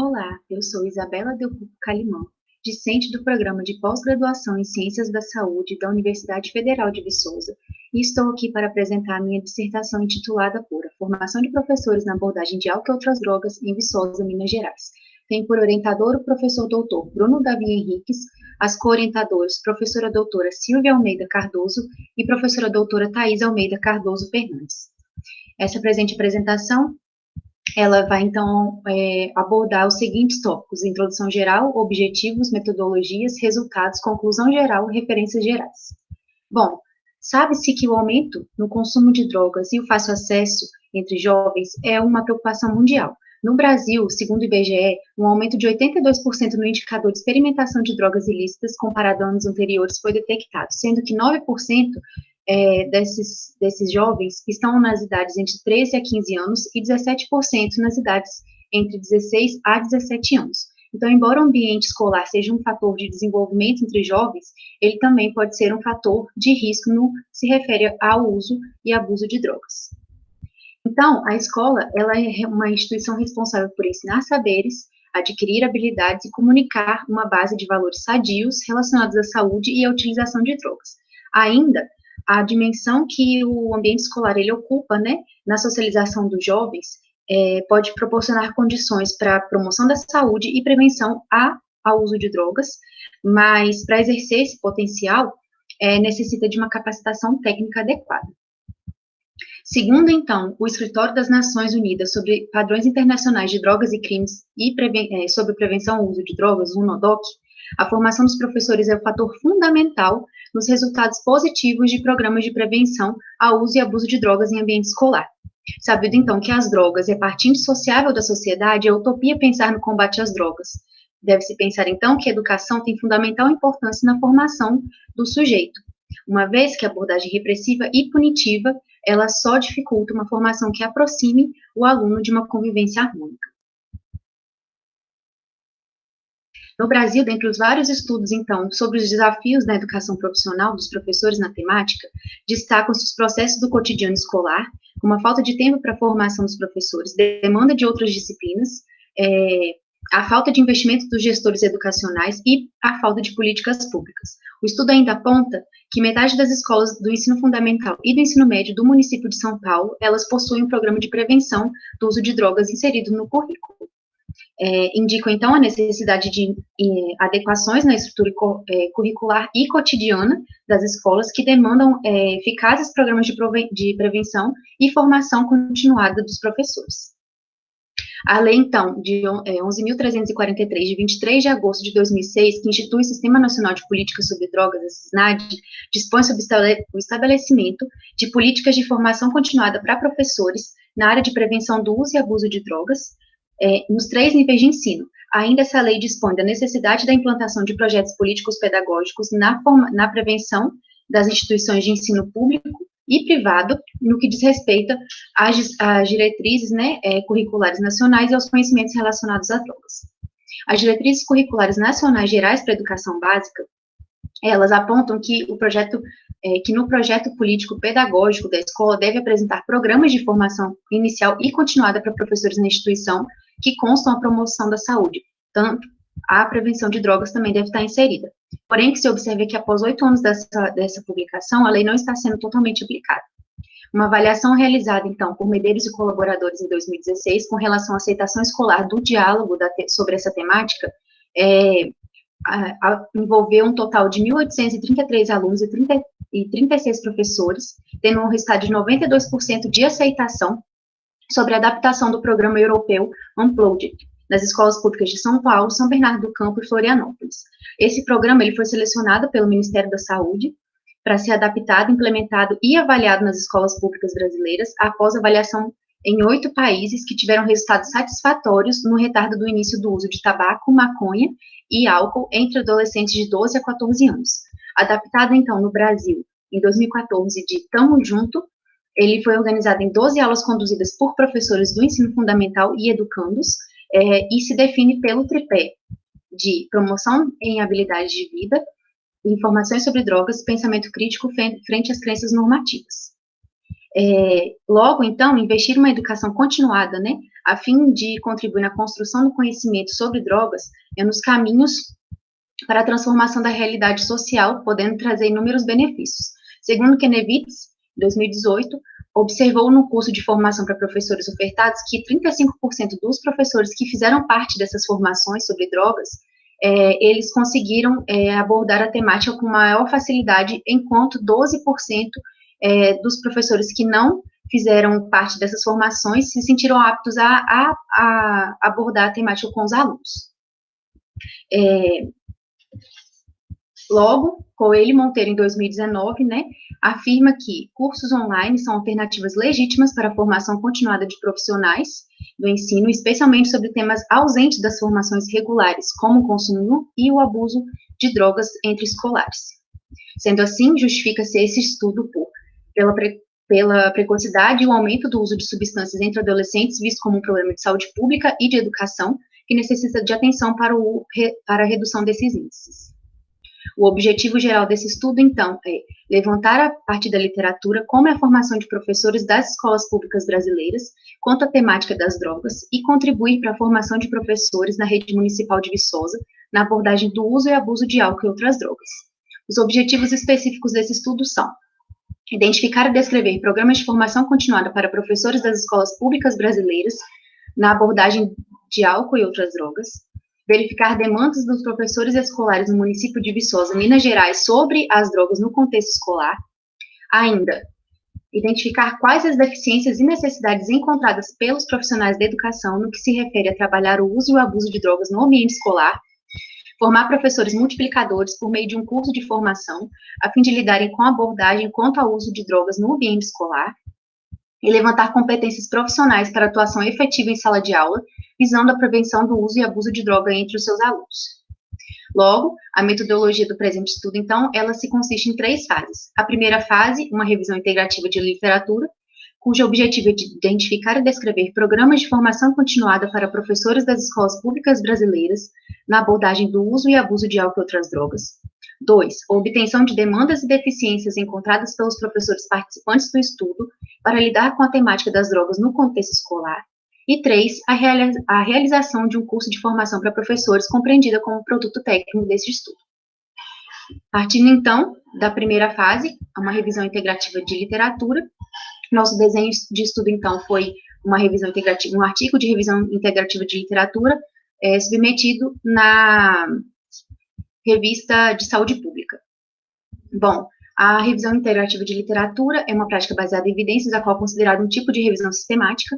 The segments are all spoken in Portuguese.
Olá, eu sou Isabela Delpupo Calimão, discente do Programa de Pós-Graduação em Ciências da Saúde da Universidade Federal de Viçosa, e estou aqui para apresentar a minha dissertação intitulada por A Formação de Professores na Abordagem de Álcool e Outras Drogas em Viçosa, Minas Gerais. Tem por orientador o professor doutor Bruno Davi Henriques, as co-orientadoras professora doutora Silvia Almeida Cardoso e professora doutora Thais Almeida Cardoso Fernandes. Essa presente apresentação ela vai, então, abordar os seguintes tópicos: introdução geral, objetivos, metodologias, resultados, conclusão geral e referências gerais. Bom, sabe-se que o aumento no consumo de drogas e o fácil acesso entre jovens é uma preocupação mundial. No Brasil, segundo o IBGE, um aumento de 82% no indicador de experimentação de drogas ilícitas comparado a anos anteriores foi detectado, sendo que 9% desses jovens estão nas idades entre 13 a 15 anos e 17% nas idades entre 16 a 17 anos. Então, embora o ambiente escolar seja um fator de desenvolvimento entre jovens, ele também pode ser um fator de risco no que se refere ao uso e abuso de drogas. Então, a escola, ela é uma instituição responsável por ensinar saberes, adquirir habilidades e comunicar uma base de valores sadios relacionados à saúde e à utilização de drogas. Ainda, a dimensão que o ambiente escolar ele ocupa, né, na socialização dos jovens, pode proporcionar condições para a promoção da saúde e prevenção ao uso de drogas, mas para exercer esse potencial, necessita de uma capacitação técnica adequada. Segundo, então, o Escritório das Nações Unidas sobre Padrões Internacionais de Drogas e Crimes e sobre Prevenção ao Uso de Drogas, o UNODC, a formação dos professores é um fator fundamental nos resultados positivos de programas de prevenção ao uso e abuso de drogas em ambiente escolar. Sabido, então, que as drogas é parte indissociável da sociedade, é utopia pensar no combate às drogas. Deve-se pensar, então, que a educação tem fundamental importância na formação do sujeito, uma vez que a abordagem repressiva e punitiva, ela só dificulta uma formação que aproxime o aluno de uma convivência harmônica. No Brasil, dentre os vários estudos, então, sobre os desafios na educação profissional dos professores na temática, destacam-se os processos do cotidiano escolar, como a falta de tempo para a formação dos professores, demanda de outras disciplinas, a falta de investimento dos gestores educacionais e a falta de políticas públicas. O estudo ainda aponta que metade das escolas do ensino fundamental e do ensino médio do município de São Paulo, elas possuem um programa de prevenção do uso de drogas inserido no currículo. Indicam, então, a necessidade de adequações na estrutura curricular e cotidiana das escolas que demandam eficazes programas de prevenção e formação continuada dos professores. A lei, então, de 11.343, de 23 de agosto de 2006, que institui o Sistema Nacional de Políticas sobre Drogas, a SNAD, dispõe sobre o estabelecimento de políticas de formação continuada para professores na área de prevenção do uso e abuso de drogas, nos 3 níveis de ensino. Ainda essa lei dispõe da necessidade da implantação de projetos políticos pedagógicos na prevenção das instituições de ensino público e privado, no que diz respeito às diretrizes, né, curriculares nacionais e aos conhecimentos relacionados a drogas. As diretrizes curriculares nacionais gerais para a educação básica, elas apontam que no projeto político pedagógico da escola deve apresentar programas de formação inicial e continuada para professores na instituição que constam a promoção da saúde. Tanto a prevenção de drogas também deve estar inserida. Porém, que se observe que após 8 anos dessa publicação, a lei não está sendo totalmente aplicada. Uma avaliação realizada, então, por Medeiros e colaboradores em 2016, com relação à aceitação escolar do diálogo sobre essa temática, envolveu um total de 1.833 alunos e 36 professores, tendo um resultado de 92% de aceitação sobre a adaptação do programa europeu Unplugged, nas escolas públicas de São Paulo, São Bernardo do Campo e Florianópolis. Esse programa ele foi selecionado pelo Ministério da Saúde para ser adaptado, implementado e avaliado nas escolas públicas brasileiras, após avaliação em 8 países que tiveram resultados satisfatórios no retardo do início do uso de tabaco, maconha e álcool entre adolescentes de 12 a 14 anos. Adaptado, então, no Brasil, em 2014, de Tamo Junto, ele foi organizado em 12 aulas conduzidas por professores do ensino fundamental e educandos, e se define pelo tripé de promoção em habilidades de vida, informações sobre drogas, pensamento crítico frente às crenças normativas. Logo, então, investir uma educação continuada, né, a fim de contribuir na construção do conhecimento sobre drogas e nos caminhos para a transformação da realidade social, podendo trazer inúmeros benefícios. Segundo Kenevitz, em 2018, observou no curso de formação para professores ofertados que 35% dos professores que fizeram parte dessas formações sobre drogas, eles conseguiram abordar a temática com maior facilidade, enquanto 12% dos professores que não fizeram parte dessas formações se sentiram aptos a abordar a temática com os alunos. Logo, Coelho e Monteiro, em 2019, afirma que cursos online são alternativas legítimas para a formação continuada de profissionais do ensino, especialmente sobre temas ausentes das formações regulares, como o consumo e o abuso de drogas entre escolares. Sendo assim, justifica-se esse estudo pela precocidade e o aumento do uso de substâncias entre adolescentes, visto como um problema de saúde pública e de educação, que necessita de atenção para a redução desses índices. O objetivo geral desse estudo, então, é levantar a partir da literatura como é a formação de professores das escolas públicas brasileiras quanto à temática das drogas e contribuir para a formação de professores na rede municipal de Viçosa na abordagem do uso e abuso de álcool e outras drogas. Os objetivos específicos desse estudo são identificar e descrever programas de formação continuada para professores das escolas públicas brasileiras na abordagem de álcool e outras drogas, verificar demandas dos professores escolares no município de Viçosa, Minas Gerais, sobre as drogas no contexto escolar. Ainda, identificar quais as deficiências e necessidades encontradas pelos profissionais da educação no que se refere a trabalhar o uso e o abuso de drogas no ambiente escolar, formar professores multiplicadores por meio de um curso de formação, a fim de lidarem com a abordagem quanto ao uso de drogas no ambiente escolar, e levantar competências profissionais para atuação efetiva em sala de aula, visando a prevenção do uso e abuso de droga entre os seus alunos. Logo, a metodologia do presente estudo, então, ela se consiste em 3 fases. A primeira fase, uma revisão integrativa de literatura, cujo objetivo é de identificar e descrever programas de formação continuada para professores das escolas públicas brasileiras na abordagem do uso e abuso de álcool e outras drogas. 2. A obtenção de demandas e deficiências encontradas pelos professores participantes do estudo para lidar com a temática das drogas no contexto escolar. E 3. A realização de um curso de formação para professores compreendida como produto técnico desse estudo. Partindo, então, da primeira fase, uma revisão integrativa de literatura, nosso desenho de estudo, então, foi uma revisão integrativa, um artigo de revisão integrativa de literatura submetido na Revista de Saúde Pública. Bom, a revisão integrativa de literatura é uma prática baseada em evidências, a qual é considerada um tipo de revisão sistemática.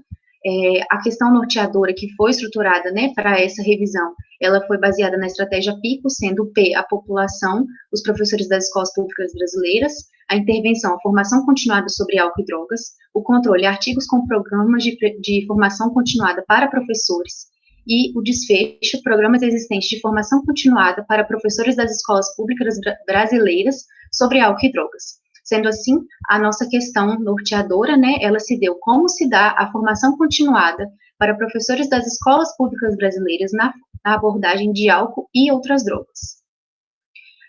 A questão norteadora que foi estruturada, para essa revisão, ela foi baseada na estratégia PICO, sendo o P a população, os professores das escolas públicas brasileiras, a intervenção, a formação continuada sobre álcool e drogas, o controle, artigos com programas de formação continuada para professores, e o desfecho, programas existentes de formação continuada para professores das escolas públicas brasileiras sobre álcool e drogas. Sendo assim, a nossa questão norteadora, ela se deu como se dá a formação continuada para professores das escolas públicas brasileiras na abordagem de álcool e outras drogas.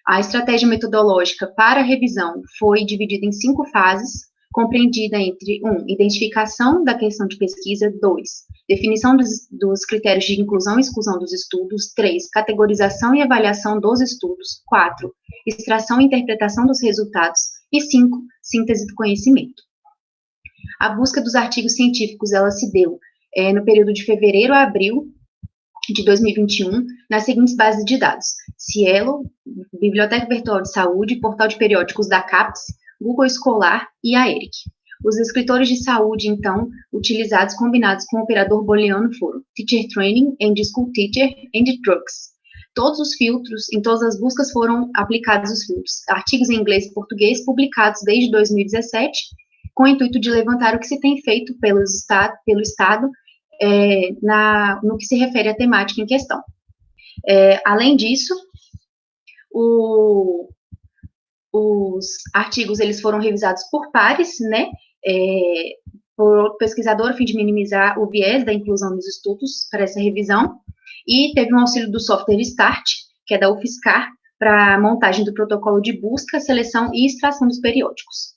A estratégia metodológica para a revisão foi dividida em 5 fases, compreendida entre 1. Identificação da questão de pesquisa, 2. Definição dos critérios de inclusão e exclusão dos estudos, 3. Categorização e avaliação dos estudos, 4. Extração e interpretação dos resultados, e 5. Síntese do conhecimento. A busca dos artigos científicos, ela se deu no período de fevereiro a abril de 2021, nas seguintes bases de dados: Cielo, Biblioteca Virtual de Saúde, Portal de Periódicos da CAPES, Google Escolar e a ERIC. Os escritores de saúde, então, utilizados combinados com o operador booleano foram Teacher Training and School Teacher and Drugs. Todos os filtros, em todas as buscas foram aplicados os filtros. Artigos em inglês e português publicados desde 2017, com o intuito de levantar o que se tem feito pelo Estado no que se refere à temática em questão. Além disso, os artigos eles foram revisados por pares, por pesquisador, a fim de minimizar o viés da inclusão dos estudos para essa revisão, e teve um auxílio do software START, que é da UFSCar, para a montagem do protocolo de busca, seleção e extração dos periódicos.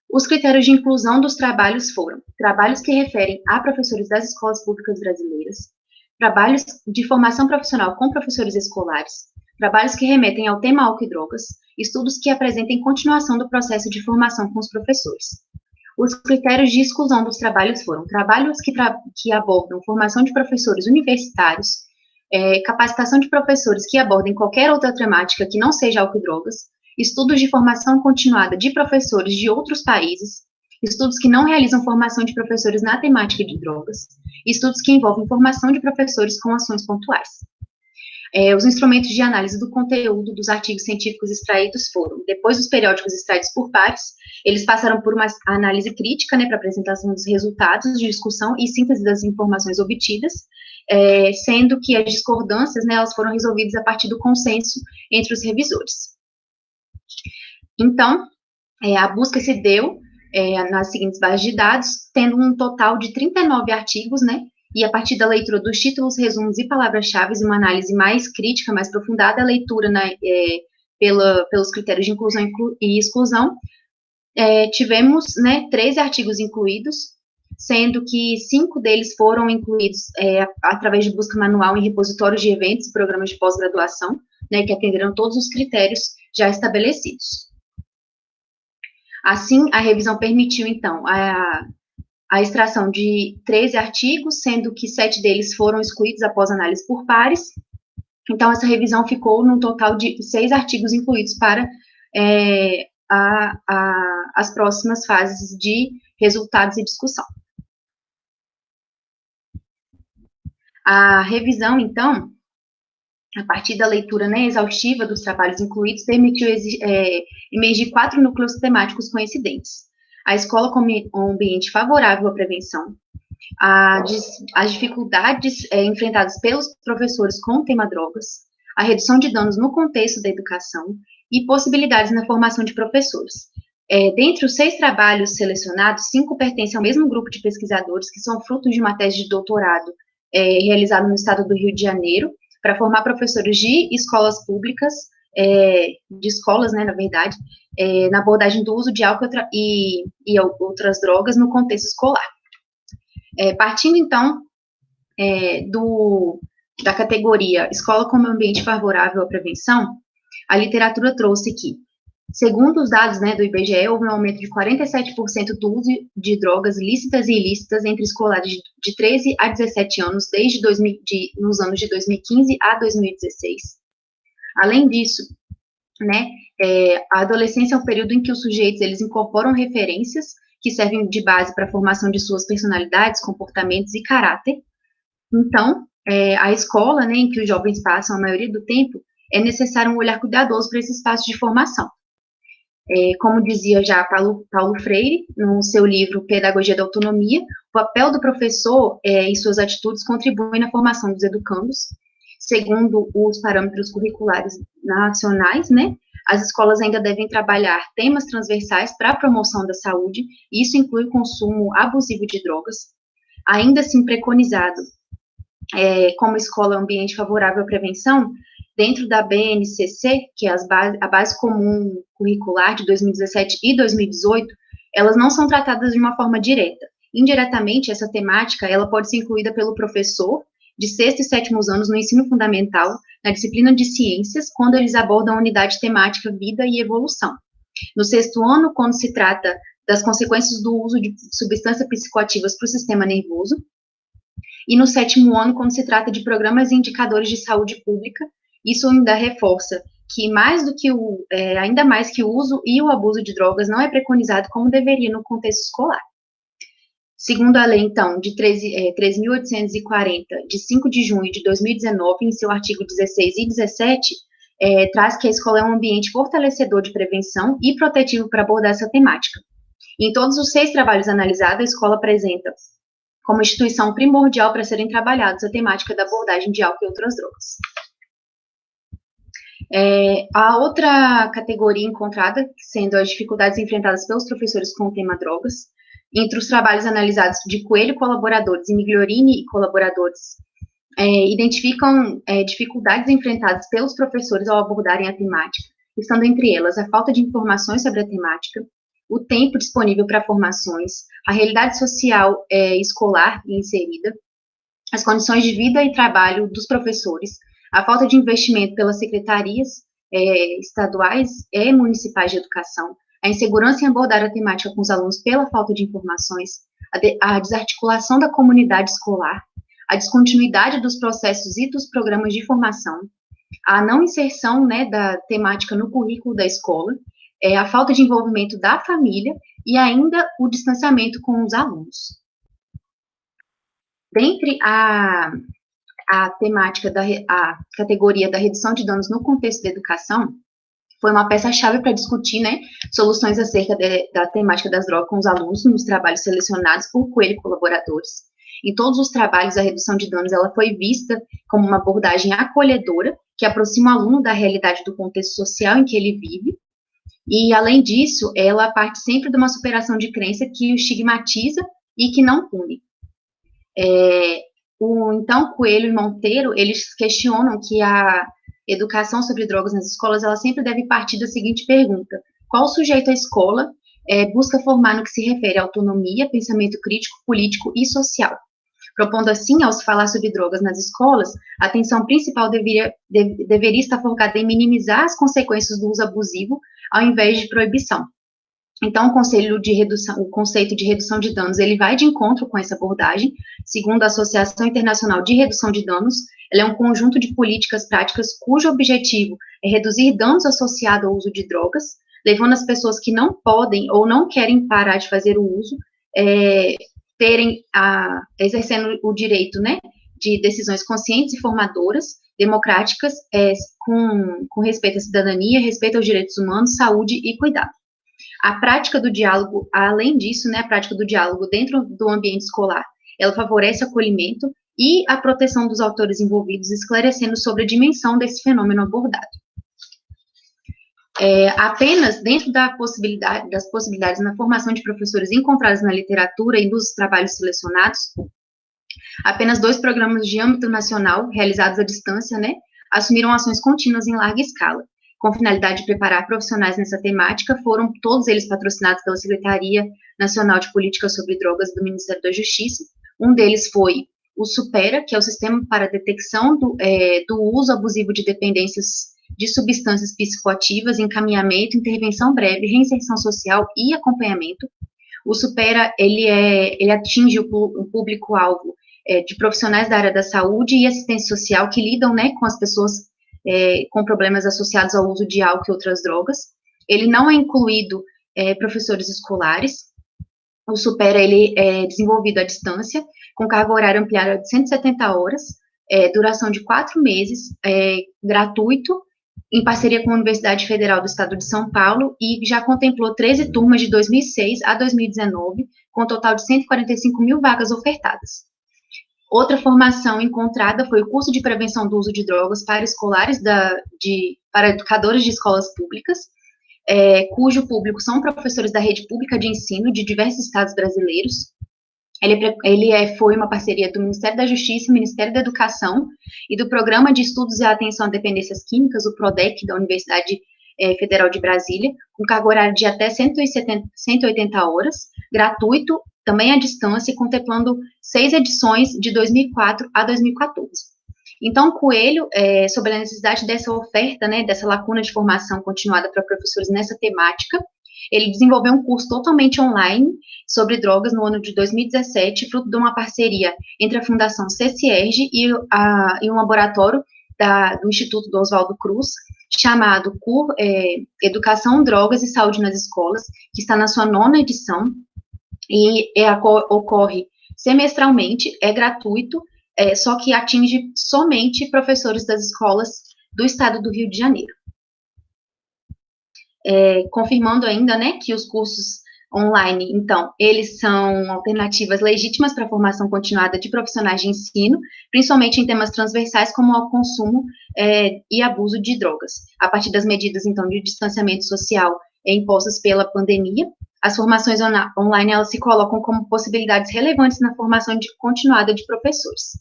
Os critérios de inclusão dos trabalhos foram trabalhos que referem a professores das escolas públicas brasileiras, trabalhos de formação profissional com professores escolares, trabalhos que remetem ao tema álcool e drogas, estudos que apresentem continuação do processo de formação com os professores. Os critérios de exclusão dos trabalhos foram trabalhos que abordam formação de professores universitários, capacitação de professores que abordem qualquer outra temática que não seja álcool e drogas, estudos de formação continuada de professores de outros países, estudos que não realizam formação de professores na temática de drogas, estudos que envolvem formação de professores com ações pontuais. Os instrumentos de análise do conteúdo dos artigos científicos extraídos foram, depois dos periódicos extraídos por pares, eles passaram por uma análise crítica, né, para apresentação dos resultados de discussão e síntese das informações obtidas, sendo que as discordâncias, né, elas foram resolvidas a partir do consenso entre os revisores. Então, a busca se deu nas seguintes bases de dados, tendo um total de 39 artigos, né, e a partir da leitura dos títulos, resumos e palavras-chave, uma análise mais crítica, mais aprofundada, a leitura, né, pelos critérios de inclusão e exclusão, tivemos, né, 13 artigos incluídos, sendo que 5 deles foram incluídos através de busca manual em repositórios de eventos e programas de pós-graduação, né, que atenderam todos os critérios já estabelecidos. Assim, a revisão permitiu, então, a extração de 13 artigos, sendo que 7 deles foram excluídos após análise por pares. Então, essa revisão ficou num total de 6 artigos incluídos para as próximas fases de resultados e discussão. A revisão, então, a partir da leitura, né, exaustiva dos trabalhos incluídos, permitiu emergir 4 núcleos temáticos coincidentes. A escola como um ambiente favorável à prevenção, as dificuldades enfrentadas pelos professores com o tema drogas, a redução de danos no contexto da educação e possibilidades na formação de professores. Dentre os 6 trabalhos selecionados, 5 pertencem ao mesmo grupo de pesquisadores, que são frutos de uma tese de doutorado realizada no estado do Rio de Janeiro, para formar professores de escolas públicas, de escolas, né, na verdade, na abordagem do uso de álcool e outras drogas no contexto escolar. Partindo, então, da categoria Escola como Ambiente Favorável à Prevenção, a literatura trouxe que, segundo os dados, né, do IBGE, houve um aumento de 47% do uso de drogas lícitas e ilícitas entre escolares de 13 a 17 anos, nos anos de 2015 a 2016. Além disso, né, a adolescência é um período em que os sujeitos eles incorporam referências que servem de base para a formação de suas personalidades, comportamentos e caráter. Então, a escola, né, em que os jovens passam a maioria do tempo, é necessário um olhar cuidadoso para esse espaço de formação. Como dizia já Paulo Freire, no seu livro Pedagogia da Autonomia, o papel do professor e suas atitudes contribuem na formação dos educandos, segundo os parâmetros curriculares nacionais, né? As escolas ainda devem trabalhar temas transversais para a promoção da saúde, e isso inclui o consumo abusivo de drogas, ainda assim preconizado como escola ambiente favorável à prevenção, dentro da BNCC, que é a base comum curricular de 2017 e 2018, elas não são tratadas de uma forma direta. Indiretamente, essa temática, ela pode ser incluída pelo professor de 6º e 7º anos no ensino fundamental, na disciplina de ciências, quando eles abordam a unidade temática vida e evolução. No 6º ano, quando se trata das consequências do uso de substâncias psicoativas para o sistema nervoso, e no 7º ano, quando se trata de programas e indicadores de saúde pública. Isso ainda reforça que ainda mais que o uso e o abuso de drogas não é preconizado como deveria no contexto escolar. Segundo a lei, então, de 13.840, de 5 de junho de 2019, em seu artigo 16 e 17, traz que a escola é um ambiente fortalecedor de prevenção e protetivo para abordar essa temática. Em todos os 6 trabalhos analisados, a escola apresenta como instituição primordial para serem trabalhados a temática da abordagem de álcool e outras drogas. A outra categoria encontrada, sendo as dificuldades enfrentadas pelos professores com o tema drogas, entre os trabalhos analisados de Coelho colaboradores e Migliorini e colaboradores, identificam dificuldades enfrentadas pelos professores ao abordarem a temática, estando entre elas a falta de informações sobre a temática, o tempo disponível para formações, a realidade social escolar inserida, as condições de vida e trabalho dos professores, a falta de investimento pelas secretarias estaduais e municipais de educação, a insegurança em abordar a temática com os alunos pela falta de informações, a desarticulação da comunidade escolar, a descontinuidade dos processos e dos programas de formação, a não inserção, né, da temática no currículo da escola, a falta de envolvimento da família e ainda o distanciamento com os alunos. Dentre a temática a categoria da redução de danos no contexto da educação, foi uma peça-chave para discutir, né, soluções acerca da temática das drogas com os alunos nos trabalhos selecionados por Coelho e colaboradores. Em todos os trabalhos, a redução de danos ela foi vista como uma abordagem acolhedora, que aproxima o aluno da realidade do contexto social em que ele vive, e, além disso, ela parte sempre de uma superação de crença que o estigmatiza e que não pune. Então, Coelho e Monteiro, eles questionam que a educação sobre drogas nas escolas, ela sempre deve partir da seguinte pergunta: qual sujeito a escola busca formar no que se refere à autonomia, pensamento crítico, político e social? Propondo assim, ao se falar sobre drogas nas escolas, a atenção principal deveria estar focada em minimizar as consequências do uso abusivo, ao invés de proibição. Então, o conceito de redução de danos, ele vai de encontro com essa abordagem. Segundo a Associação Internacional de Redução de Danos, ela é um conjunto de políticas práticas cujo objetivo é reduzir danos associados ao uso de drogas, levando as pessoas que não podem ou não querem parar de fazer o uso, exercendo o direito, né, de decisões conscientes e formadoras, democráticas, com respeito à cidadania, respeito aos direitos humanos, saúde e cuidado. A prática do diálogo, além disso, né, a prática do diálogo dentro do ambiente escolar, ela favorece o acolhimento e a proteção dos autores envolvidos, esclarecendo sobre a dimensão desse fenômeno abordado. Apenas dentro das possibilidades na formação de professores encontradas na literatura e nos trabalhos selecionados, apenas 2 programas de âmbito nacional, realizados à distância, né, assumiram ações contínuas em larga escala, com finalidade de preparar profissionais nessa temática, foram todos eles patrocinados pela Secretaria Nacional de Política sobre Drogas do Ministério da Justiça. Um deles foi o SUPERA, que é o Sistema para a Detecção do Uso Abusivo de Dependências de Substâncias Psicoativas, Encaminhamento, Intervenção Breve, Reinserção Social e Acompanhamento. O SUPERA, ele atinge o público-alvo de profissionais da área da saúde e assistência social que lidam, né, com as pessoas com problemas associados ao uso de álcool e outras drogas. Ele não é incluído professores escolares. O SUPERA, ele é desenvolvido à distância, com carga horária ampliada de 170 horas, duração de 4 meses, gratuito, em parceria com a Universidade Federal do Estado de São Paulo, e já contemplou 13 turmas de 2006 a 2019, com um total de 145 mil vagas ofertadas. Outra formação encontrada foi o curso de prevenção do uso de drogas para escolares, para educadores de escolas públicas, cujo público são professores da rede pública de ensino de diversos estados brasileiros. Foi uma parceria do Ministério da Justiça, Ministério da Educação e do Programa de Estudos e Atenção a Dependências Químicas, o PRODEC, da Universidade Federal de Brasília, com carga horária de até 180 horas, gratuito, também à distância, contemplando 6 edições de 2004 a 2014. Então, Coelho, sobre a necessidade dessa oferta, né, dessa lacuna de formação continuada para professores nessa temática, ele desenvolveu um curso totalmente online sobre drogas no ano de 2017, fruto de uma parceria entre a Fundação CCERJ e um laboratório do Instituto do Oswaldo Cruz, chamado Educação, Drogas e Saúde nas Escolas, que está na sua 9ª edição, e ocorre semestralmente, é gratuito, só que atinge somente professores das escolas do estado do Rio de Janeiro. Confirmando ainda, né, que os cursos online, então, eles são alternativas legítimas para a formação continuada de profissionais de ensino, principalmente em temas transversais como o consumo e abuso de drogas. A partir das medidas, então, de distanciamento social impostas pela pandemia, as formações online, elas se colocam como possibilidades relevantes na formação continuada de professores.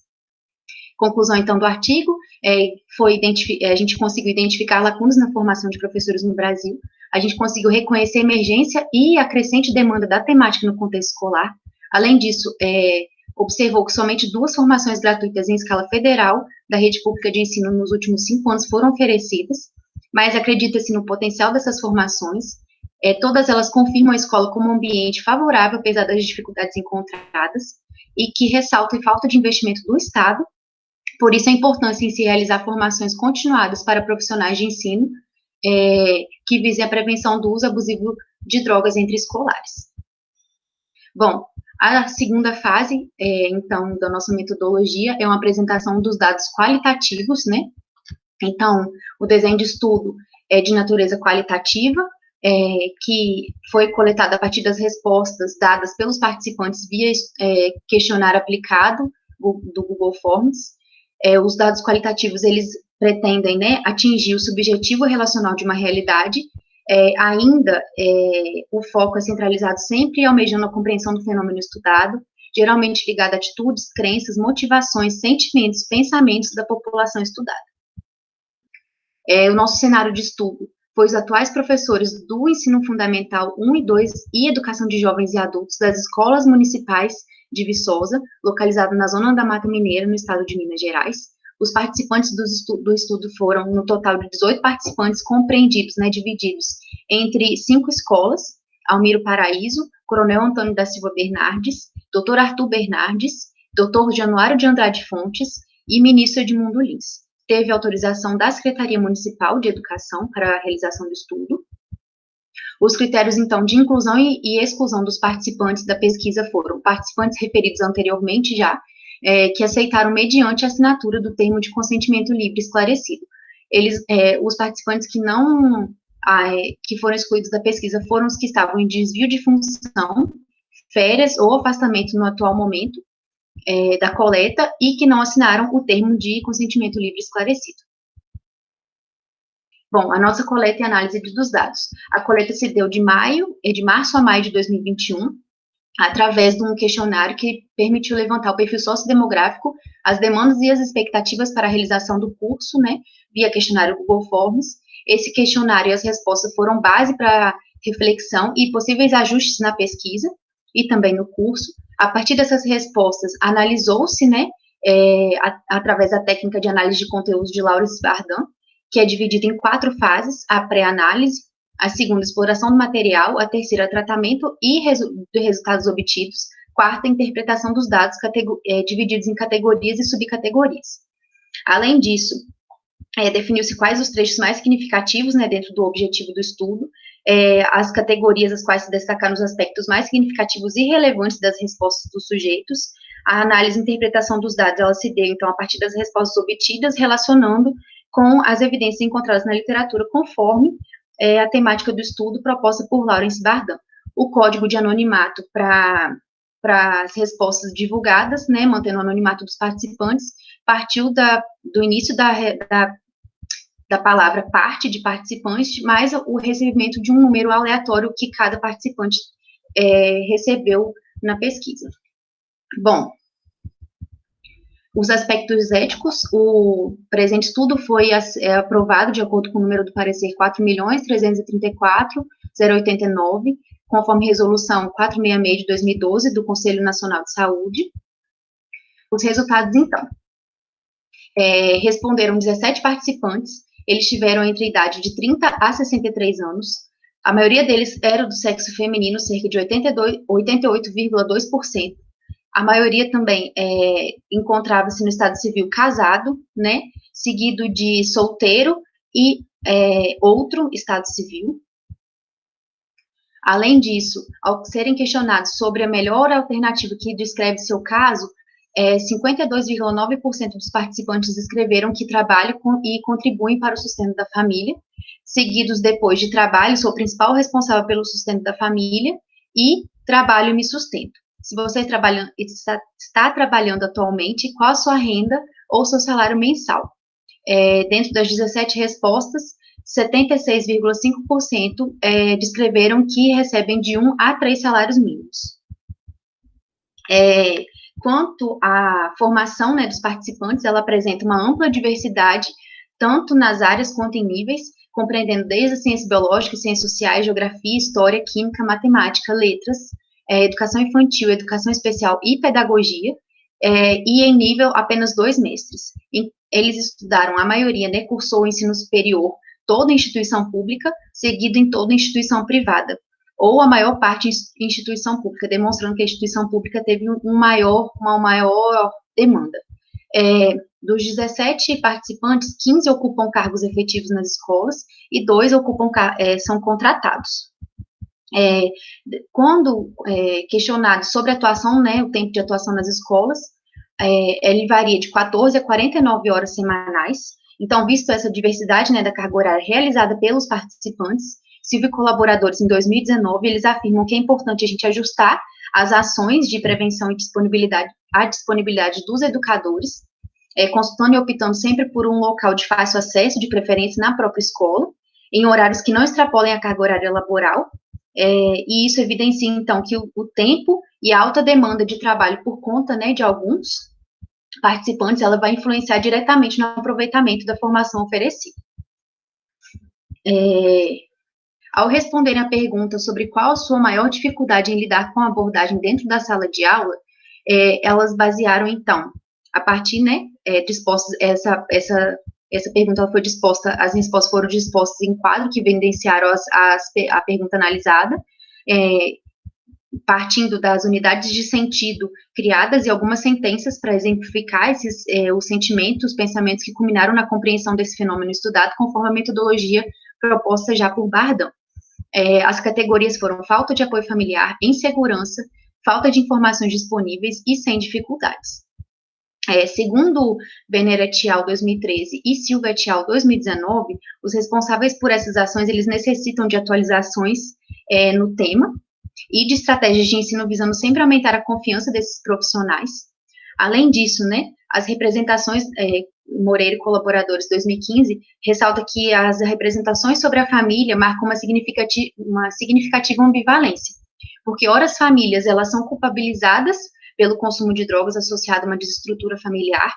Conclusão, então, do artigo, a gente conseguiu identificar lacunas na formação de professores no Brasil, a gente conseguiu reconhecer a emergência e a crescente demanda da temática no contexto escolar. Além disso, observou que somente 2 formações gratuitas em escala federal da rede pública de ensino nos últimos 5 anos foram oferecidas, mas acredita-se no potencial dessas formações. Todas elas confirmam a escola como um ambiente favorável, apesar das dificuldades encontradas, e que ressaltam a falta de investimento do Estado. Por isso, a importância em se realizar formações continuadas para profissionais de ensino que visem a prevenção do uso abusivo de drogas entre escolares. Bom, a segunda fase, então, da nossa metodologia é uma apresentação dos dados qualitativos, né? Então, o desenho de estudo é de natureza qualitativa, que foi coletado a partir das respostas dadas pelos participantes via questionário aplicado do Google Forms. Os dados qualitativos, eles pretendem, né, atingir o subjetivo relacional de uma realidade. Ainda, o foco é centralizado sempre almejando a compreensão do fenômeno estudado, geralmente ligado a atitudes, crenças, motivações, sentimentos, pensamentos da população estudada. O nosso cenário de estudo foi os atuais professores do Ensino Fundamental 1 e 2 e Educação de Jovens e Adultos das escolas municipais de Viçosa, localizada na Zona da Mata Mineira, no estado de Minas Gerais. Os participantes do estudo foram, no total, de 18 participantes compreendidos, né, divididos entre 5 escolas: Almiro Paraíso, Coronel Antônio da Silva Bernardes, Dr. Arthur Bernardes, Dr. Januário de Andrade Fontes e Ministro Edmundo Lins. Teve autorização da Secretaria Municipal de Educação para a realização do estudo. Os critérios, então, de inclusão e exclusão dos participantes da pesquisa foram participantes referidos anteriormente já, que aceitaram mediante a assinatura do termo de consentimento livre esclarecido. Os participantes que foram excluídos da pesquisa foram os que estavam em desvio de função, férias ou afastamento no atual momento da coleta e que não assinaram o termo de consentimento livre esclarecido. Bom, a nossa coleta e análise dos dados. A coleta se deu de março a maio de 2021, através de um questionário que permitiu levantar o perfil sociodemográfico, as demandas e as expectativas para a realização do curso, né, via questionário Google Forms. Esse questionário e as respostas foram base para reflexão e possíveis ajustes na pesquisa e também no curso. A partir dessas respostas, analisou-se, né, através da técnica de análise de conteúdos de Laurence Bardin, que é dividida em 4 fases: a pré-análise, a segunda, exploração do material, a terceira, tratamento e de resultados obtidos, quarta, interpretação dos dados, divididos em categorias e subcategorias. Além disso, definiu-se quais os trechos mais significativos, né, dentro do objetivo do estudo, as categorias as quais se destacaram os aspectos mais significativos e relevantes das respostas dos sujeitos. A análise e interpretação dos dados, ela se deu, então, a partir das respostas obtidas, relacionando com as evidências encontradas na literatura, conforme a temática do estudo proposta por Laurence Bardin. O código de anonimato para as respostas divulgadas, né, mantendo o anonimato dos participantes, partiu do início da palavra parte de participante, mais o recebimento de um número aleatório que cada participante recebeu na pesquisa. Bom, os aspectos éticos, o presente estudo foi aprovado de acordo com o número do parecer 4.334.089, conforme resolução 466 de 2012 do Conselho Nacional de Saúde. Os resultados, então, responderam 17 participantes, eles tiveram entre idade de 30 a 63 anos, a maioria deles era do sexo feminino, cerca de 88,2%, a maioria também encontrava-se no estado civil casado, né, seguido de solteiro e outro estado civil. Além disso, ao serem questionados sobre a melhor alternativa que descreve seu caso, 52,9% dos participantes escreveram que trabalham e contribuem para o sustento da família, seguidos depois de trabalho, sou o principal responsável pelo sustento da família, e trabalho e me sustento. Se você está trabalhando atualmente, qual a sua renda ou seu salário mensal? Dentro das 17 respostas, 76,5% descreveram que recebem de 1 a 3 salários mínimos. Quanto à formação, né, dos participantes, ela apresenta uma ampla diversidade, tanto nas áreas quanto em níveis, compreendendo desde a ciência biológica, ciências sociais, geografia, história, química, matemática, letras, educação infantil, educação especial e pedagogia, e em nível apenas 2 mestres. Eles estudaram, a maioria, né, cursou o ensino superior, toda instituição pública, seguido em toda instituição privada, ou a maior parte em instituição pública, demonstrando que a instituição pública teve uma maior demanda. Dos 17 participantes, 15 ocupam cargos efetivos nas escolas e 2 são contratados. Quando questionado sobre a atuação, né, o tempo de atuação nas escolas, ele varia de 14 a 49 horas semanais. Então, visto essa diversidade, né, da carga horária realizada pelos participantes, Silvio e colaboradores, em 2019, eles afirmam que é importante a gente ajustar as ações de prevenção e disponibilidade dos educadores, consultando e optando sempre por um local de fácil acesso, de preferência na própria escola, em horários que não extrapolem a carga horária laboral, e isso evidencia, então, que o tempo e a alta demanda de trabalho por conta, né, de alguns participantes, ela vai influenciar diretamente no aproveitamento da formação oferecida. Ao responderem a pergunta sobre qual a sua maior dificuldade em lidar com a abordagem dentro da sala de aula, elas basearam, então, a partir, né, essa pergunta ela foi disposta, as respostas foram dispostas em quadro que evidenciaram a pergunta analisada, partindo das unidades de sentido criadas e algumas sentenças para exemplificar os sentimentos, os pensamentos que culminaram na compreensão desse fenômeno estudado, conforme a metodologia proposta já por Bardão. As categorias foram falta de apoio familiar, insegurança, falta de informações disponíveis e sem dificuldades. Segundo Benner et al. 2013 e Silva et al. 2019, os responsáveis por essas ações, eles necessitam de atualizações no tema e de estratégias de ensino visando sempre aumentar a confiança desses profissionais. Além disso, né, as representações, Moreira e colaboradores 2015, ressalta que as representações sobre a família marcam uma significativa ambivalência, porque ora as famílias, elas são culpabilizadas pelo consumo de drogas associado a uma desestrutura familiar,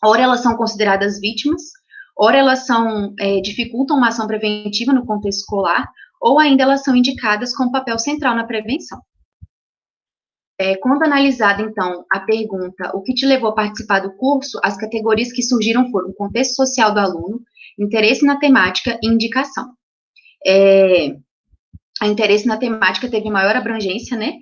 ora elas são consideradas vítimas, ora elas dificultam uma ação preventiva no contexto escolar, ou ainda elas são indicadas com papel central na prevenção. Quando analisada, então, a pergunta, o que te levou a participar do curso, as categorias que surgiram foram contexto social do aluno, interesse na temática e indicação. A interesse na temática teve maior abrangência, né?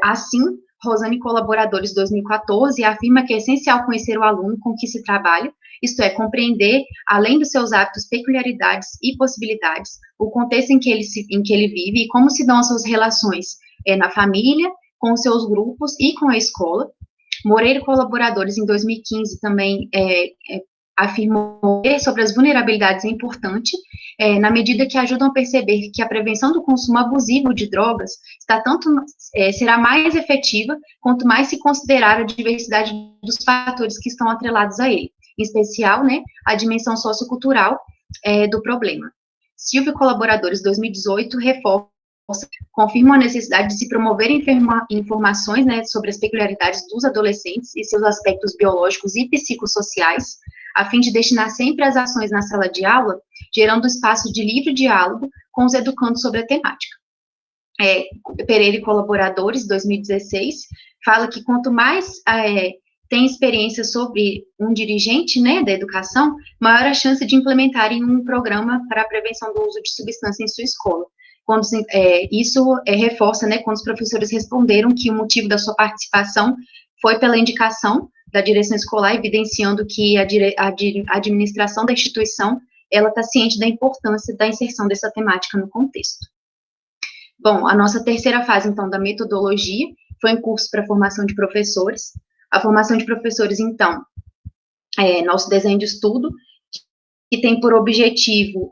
Assim, Rosane e colaboradores 2014 afirma que é essencial conhecer o aluno com que se trabalha, isto é, compreender, além dos seus hábitos, peculiaridades e possibilidades, o contexto em que ele vive e como se dão as suas relações na família, com os seus grupos e com a escola. Moreira e colaboradores, em 2015, também afirmou que sobre as vulnerabilidades é importante, na medida que ajudam a perceber que a prevenção do consumo abusivo de drogas será mais efetiva quanto mais se considerar a diversidade dos fatores que estão atrelados a ele, em especial, né, a dimensão sociocultural do problema. Silvio e colaboradores, 2018, confirmam a necessidade de se promover informações, né, sobre as peculiaridades dos adolescentes e seus aspectos biológicos e psicossociais, a fim de destinar sempre as ações na sala de aula, gerando espaço de livre diálogo com os educandos sobre a temática. Pereira e colaboradores, 2016, fala que quanto mais tem experiência sobre um dirigente, né, da educação, maior a chance de implementarem um programa para a prevenção do uso de substância em sua escola. Isso reforça, né, quando os professores responderam que o motivo da sua participação foi pela indicação da direção escolar, evidenciando que a administração da instituição, ela está ciente da importância da inserção dessa temática no contexto. Bom, a nossa terceira fase, então, da metodologia, foi um curso para formação de professores. A formação de professores, então, nosso desenho de estudo, que tem por objetivo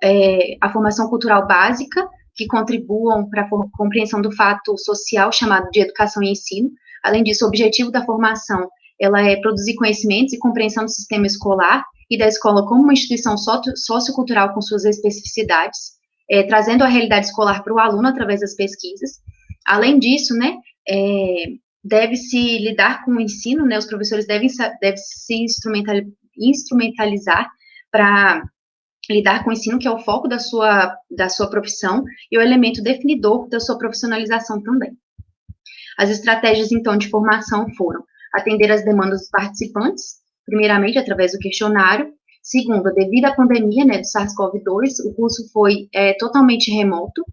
a formação cultural básica, que contribuam para a compreensão do fato social chamado de educação e ensino. Além disso, o objetivo da formação ela é produzir conhecimentos e compreensão do sistema escolar e da escola como uma instituição sociocultural com suas especificidades, trazendo a realidade escolar para o aluno através das pesquisas. Além disso, né, deve-se lidar com o ensino, né, os professores devem se instrumentalizar para lidar com o ensino, que é o foco da sua profissão, e o elemento definidor da sua profissionalização também. As estratégias, então, de formação foram atender às demandas dos participantes, primeiramente, através do questionário. Segundo, devido à pandemia, né, do SARS-CoV-2, o curso foi totalmente remoto.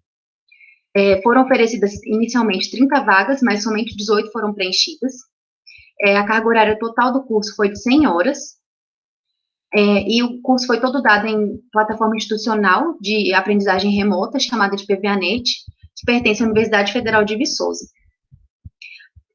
Foram oferecidas, inicialmente, 30 vagas, mas somente 18 foram preenchidas. A carga horária total do curso foi de 100 horas, e o curso foi todo dado em plataforma institucional de aprendizagem remota, chamada de PVANet, que pertence à Universidade Federal de Viçosa.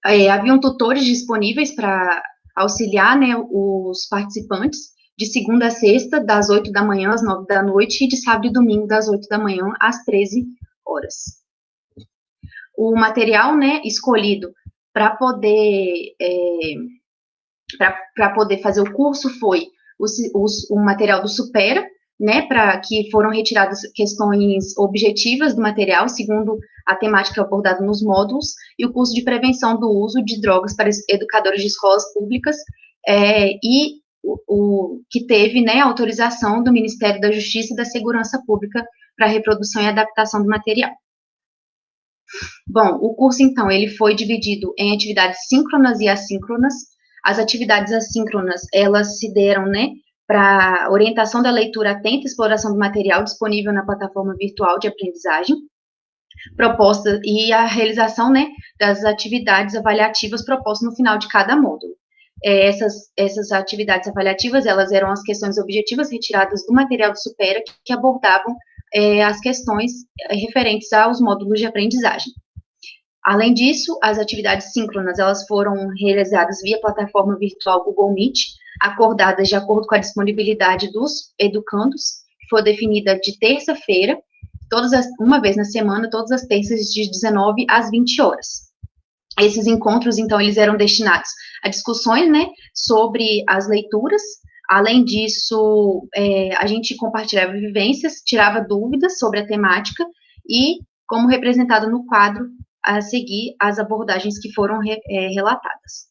Haviam tutores disponíveis para auxiliar, né, os participantes, de segunda a sexta, das 8 da manhã às 9 da noite, e de sábado e domingo, das 8 da manhã às 13 horas. O material, né, escolhido para poder fazer o curso foi o material do Supera, né, para que foram retiradas questões objetivas do material, segundo a temática abordada nos módulos, e o curso de prevenção do uso de drogas para educadores de escolas públicas, e o que teve, né, autorização do Ministério da Justiça e da Segurança Pública para reprodução e adaptação do material. Bom, o curso, então, ele foi dividido em atividades síncronas e assíncronas. As atividades assíncronas, elas se deram, né, para orientação da leitura atenta e exploração do material disponível na plataforma virtual de aprendizagem, proposta e a realização, né, das atividades avaliativas propostas no final de cada módulo. Essas atividades avaliativas, elas eram as questões objetivas retiradas do material do Supera, que abordavam as questões referentes aos módulos de aprendizagem. Além disso, as atividades síncronas, elas foram realizadas via plataforma virtual Google Meet, acordadas de acordo com a disponibilidade dos educandos, que foi definida de terça-feira, uma vez na semana, todas as terças, de 19 às 20 horas. Esses encontros, então, eles eram destinados a discussões, né, sobre as leituras. Além disso, a gente compartilhava vivências, tirava dúvidas sobre a temática e, como representado no quadro, a seguir as abordagens que foram relatadas.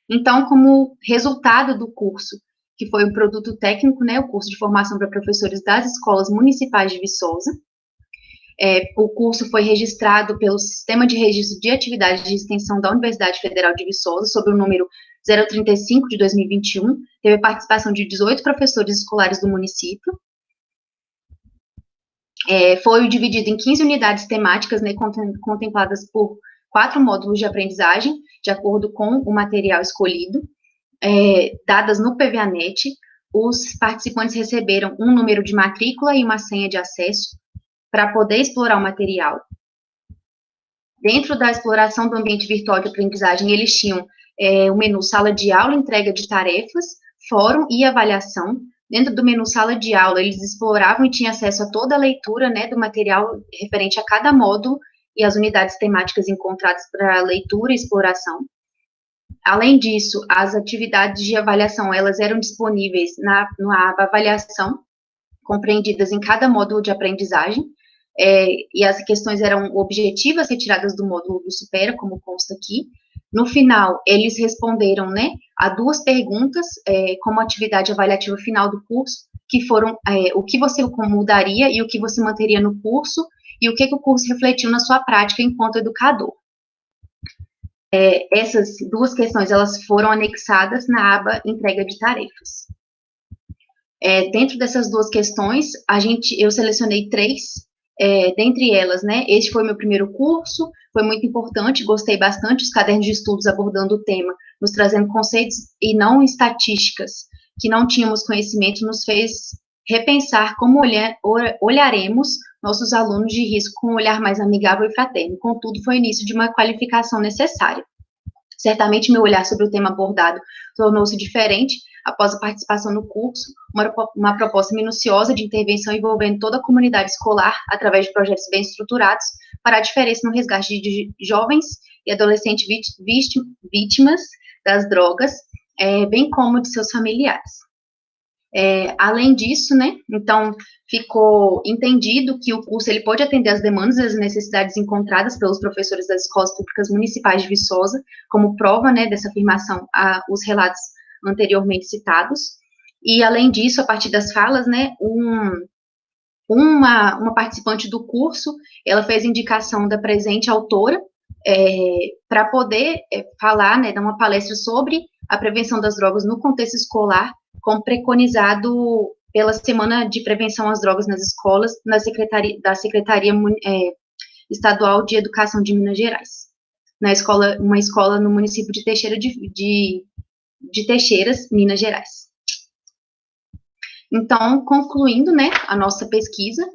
Então, como resultado do curso, que foi um produto técnico, né, o curso de formação para professores das escolas municipais de Viçosa, o curso foi registrado pelo Sistema de Registro de Atividades de Extensão da Universidade Federal de Viçosa, sob o número 035 de 2021, teve a participação de 18 professores escolares do município. Foi dividido em 15 unidades temáticas, né, contempladas por 4 módulos de aprendizagem, de acordo com o material escolhido, dadas no PVANet. Os participantes receberam um número de matrícula e uma senha de acesso para poder explorar o material. Dentro da exploração do ambiente virtual de aprendizagem, eles tinham o menu sala de aula, entrega de tarefas, fórum e avaliação. Dentro do menu sala de aula, eles exploravam e tinham acesso a toda a leitura, né, do material referente a cada módulo e as unidades temáticas encontradas para leitura e exploração. Além disso, as atividades de avaliação, elas eram disponíveis na aba avaliação, compreendidas em cada módulo de aprendizagem, e as questões eram objetivas retiradas do módulo do Supera, como consta aqui. No final, eles responderam, né, a 2 perguntas, como atividade avaliativa final do curso, que foram o que você mudaria e o que você manteria no curso, e o que o curso refletiu na sua prática enquanto educador. Essas 2 questões, elas foram anexadas na aba entrega de tarefas. Dentro dessas 2 questões, eu selecionei 3, dentre elas, né, este foi meu primeiro curso, foi muito importante, gostei bastante, os cadernos de estudos abordando o tema, nos trazendo conceitos e não estatísticas, que não tínhamos conhecimento, nos fez repensar como olharemos nossos alunos de risco com um olhar mais amigável e fraterno. Contudo, foi o início de uma qualificação necessária. Certamente, meu olhar sobre o tema abordado tornou-se diferente após a participação no curso, uma proposta minuciosa de intervenção envolvendo toda a comunidade escolar, através de projetos bem estruturados, para a diferença no resgate de jovens e adolescentes vítimas das drogas, bem como de seus familiares. Além disso, né, então, ficou entendido que o curso ele pode atender às demandas e às necessidades encontradas pelos professores das escolas públicas municipais de Viçosa, como prova, né, dessa afirmação, os relatos anteriormente citados. E, além disso, a partir das falas, né, uma participante do curso, ela fez indicação da presente autora para poder falar, né, dar uma palestra sobre a prevenção das drogas no contexto escolar, como preconizado pela Semana de Prevenção às Drogas nas Escolas, da Secretaria Estadual de Educação de Minas Gerais, uma escola no município de Teixeira de Teixeiras, Minas Gerais. Então, concluindo, né, a nossa pesquisa,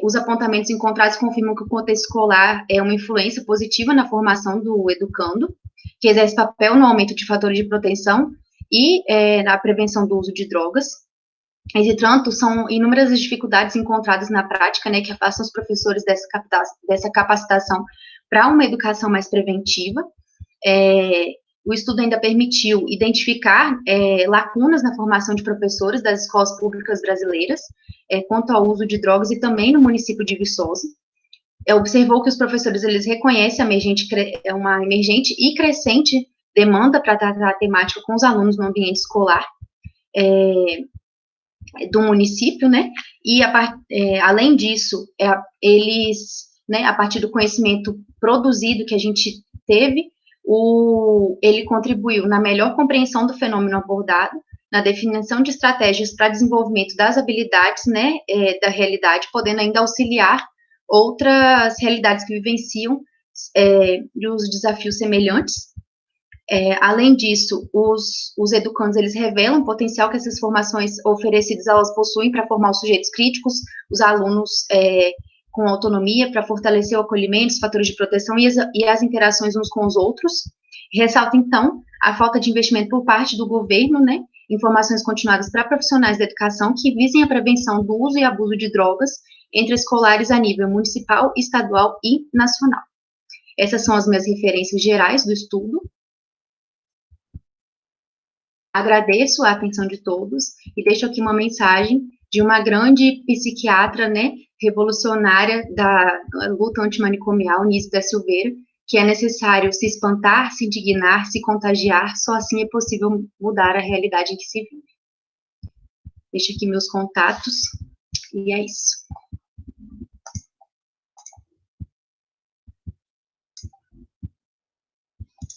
os apontamentos encontrados confirmam que o contexto escolar é uma influência positiva na formação do educando, que exerce papel no aumento de fatores de proteção e na prevenção do uso de drogas. Entretanto, são inúmeras as dificuldades encontradas na prática, né, que afastam os professores dessa capacitação para uma educação mais preventiva. O estudo ainda permitiu identificar lacunas na formação de professores das escolas públicas brasileiras quanto ao uso de drogas e também no município de Viçosa. Observou que os professores eles reconhecem uma emergente e crescente demanda para tratar a temática com os alunos no ambiente escolar do município, né? E além disso, eles, né, a partir do conhecimento produzido que a gente teve, ele contribuiu na melhor compreensão do fenômeno abordado, na definição de estratégias para desenvolvimento das habilidades, né, da realidade, podendo ainda auxiliar outras realidades que vivenciam os desafios semelhantes. Além disso, os educandos, eles revelam o potencial que essas formações oferecidas, elas possuem para formar os sujeitos críticos, os alunos com autonomia, para fortalecer o acolhimento, os fatores de proteção e as interações uns com os outros. Ressalta, então, a falta de investimento por parte do governo, né, em formações continuadas para profissionais da educação que visem a prevenção do uso e abuso de drogas entre escolares a nível municipal, estadual e nacional. Essas são as minhas referências gerais do estudo. Agradeço a atenção de todos e deixo aqui uma mensagem de uma grande psiquiatra, né, revolucionária da luta antimanicomial, Nise da Silveira, que é necessário se espantar, se indignar, se contagiar, só assim é possível mudar a realidade em que se vive. Deixo aqui meus contatos e é isso.